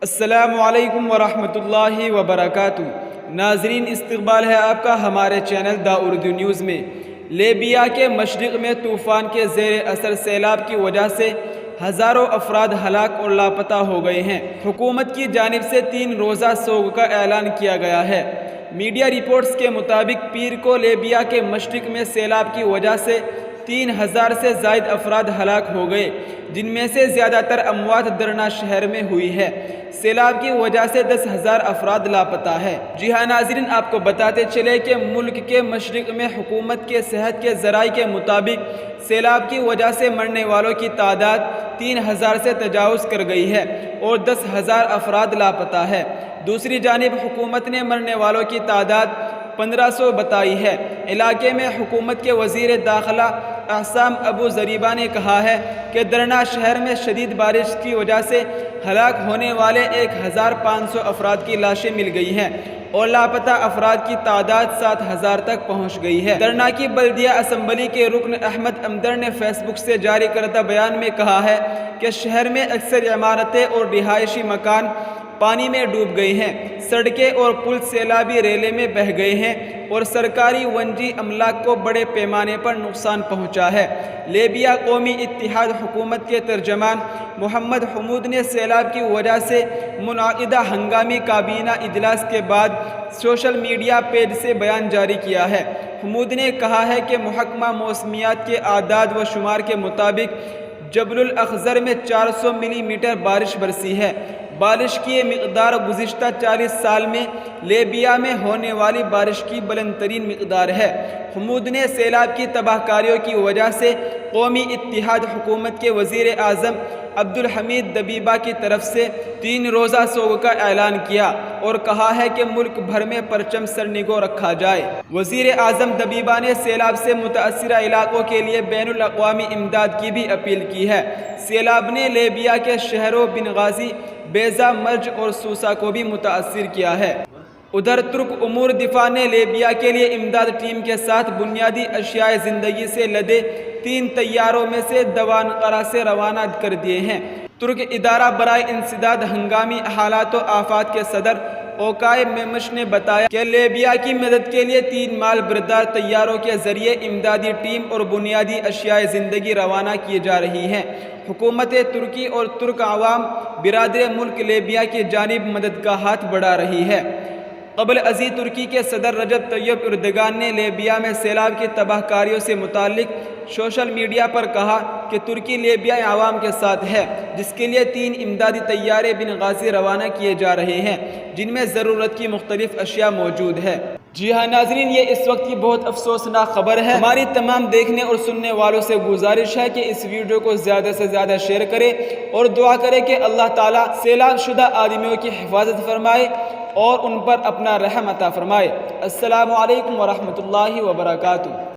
السلام علیکم ورحمۃ اللہ وبرکاتہ۔ ناظرین، استقبال ہے آپ کا ہمارے چینل دا اردو نیوز میں۔ لیبیا کے مشرق میں طوفان کے زیر اثر سیلاب کی وجہ سے ہزاروں افراد ہلاک اور لاپتہ ہو گئے ہیں۔ حکومت کی جانب سے 3 روزہ سوگ کا اعلان کیا گیا ہے۔ میڈیا رپورٹس کے مطابق پیر کو لیبیا کے مشرق میں سیلاب کی وجہ سے 3000 سے زائد افراد ہلاک ہو گئے، جن میں سے زیادہ تر اموات درنا شہر میں ہوئی ہے۔ سیلاب کی وجہ سے 10,000 افراد لاپتہ ہے۔ جی ہاں ناظرین، آپ کو بتاتے چلے کہ ملک کے مشرق میں حکومت کے صحت کے ذرائع کے مطابق سیلاب کی وجہ سے مرنے والوں کی تعداد 3000 سے تجاوز کر گئی ہے اور 10,000 افراد لاپتہ ہے۔ دوسری جانب حکومت نے مرنے والوں کی تعداد 1500 بتائی ہے۔ علاقے میں حکومت کے وزیر داخلہ اعصام ابو ذریبہ نے کہا ہے کہ درنا شہر میں شدید بارش کی وجہ سے ہلاک ہونے والے 1500 افراد کی لاشیں مل گئی ہیں اور لاپتہ افراد کی تعداد 7000 تک پہنچ گئی ہے۔ درنا کی بلدیہ اسمبلی کے رکن احمد امدر نے فیس بک سے جاری کردہ بیان میں کہا ہے کہ شہر میں اکثر عمارتیں اور رہائشی مکان پانی میں ڈوب گئے ہیں، سڑکیں اور پل سیلابی ریلے میں بہہ گئے ہیں اور سرکاری ونجی املاک کو بڑے پیمانے پر نقصان پہنچا ہے۔ لیبیا قومی اتحاد حکومت کے ترجمان محمد حمود نے سیلاب کی وجہ سے منعقدہ ہنگامی کابینہ اجلاس کے بعد سوشل میڈیا پیج سے بیان جاری کیا ہے۔ حمود نے کہا ہے کہ محکمہ موسمیات کے اعداد و شمار کے مطابق جبل الاخضر میں 400 ملی میٹر بارش برسی ہے۔ بارش کی یہ مقدار گزشتہ 40 سال میں لیبیا میں ہونے والی بارش کی بلند ترین مقدار ہے۔ حمود نے سیلاب کی تباہ کاریوں کی وجہ سے قومی اتحاد حکومت کے وزیر اعظم عبدالحمید دبیبہ کی طرف سے 3 روزہ سوگ کا اعلان کیا اور کہا ہے کہ ملک بھر میں پرچم سرنگوں رکھا جائے۔ وزیر اعظم دبیبہ نے سیلاب سے متاثرہ علاقوں کے لیے بین الاقوامی امداد کی بھی اپیل کی ہے۔ سیلاب نے لیبیا کے شہروں بنغازی، بیزا، مرج اور سوسا کو بھی متاثر کیا ہے۔ ادھر ترک امور دفاع نے لیبیا کے لیے امداد ٹیم کے ساتھ بنیادی اشیاء زندگی سے لدے 3 طیاروں میں سے 2 انقرہ سے روانہ کر دیے ہیں۔ ترک ادارہ برائے انسداد ہنگامی حالات و آفات کے صدر اوکائے میمش نے بتایا کہ لیبیا کی مدد کے لیے 3 مال بردار طیاروں کے ذریعے امدادی ٹیم اور بنیادی اشیاء زندگی روانہ کی جا رہی ہیں۔ حکومت ترکی اور ترک عوام برادر ملک لیبیا کی جانب مدد کا ہاتھ بڑھا رہی ہے۔ قبل ازیں ترکی کے صدر رجب طیب اردگان نے لیبیا میں سیلاب کی تباہ کاریوں سے متعلق سوشل میڈیا پر کہا کہ ترکی لیبیائی عوام کے ساتھ ہے، جس کے لیے 3 امدادی طیارے بنغازی روانہ کیے جا رہے ہیں، جن میں ضرورت کی مختلف اشیاء موجود ہے۔ جی ہاں ناظرین، یہ اس وقت کی بہت افسوسناک خبر ہے۔ ہماری تمام دیکھنے اور سننے والوں سے گزارش ہے کہ اس ویڈیو کو زیادہ سے زیادہ شیئر کریں اور دعا کریں کہ اللہ تعالیٰ سیلاب شدہ آدمیوں کی حفاظت فرمائے اور ان پر اپنا رحم عطا فرمائے۔ السلام علیکم ورحمۃ اللہ وبرکاتہ۔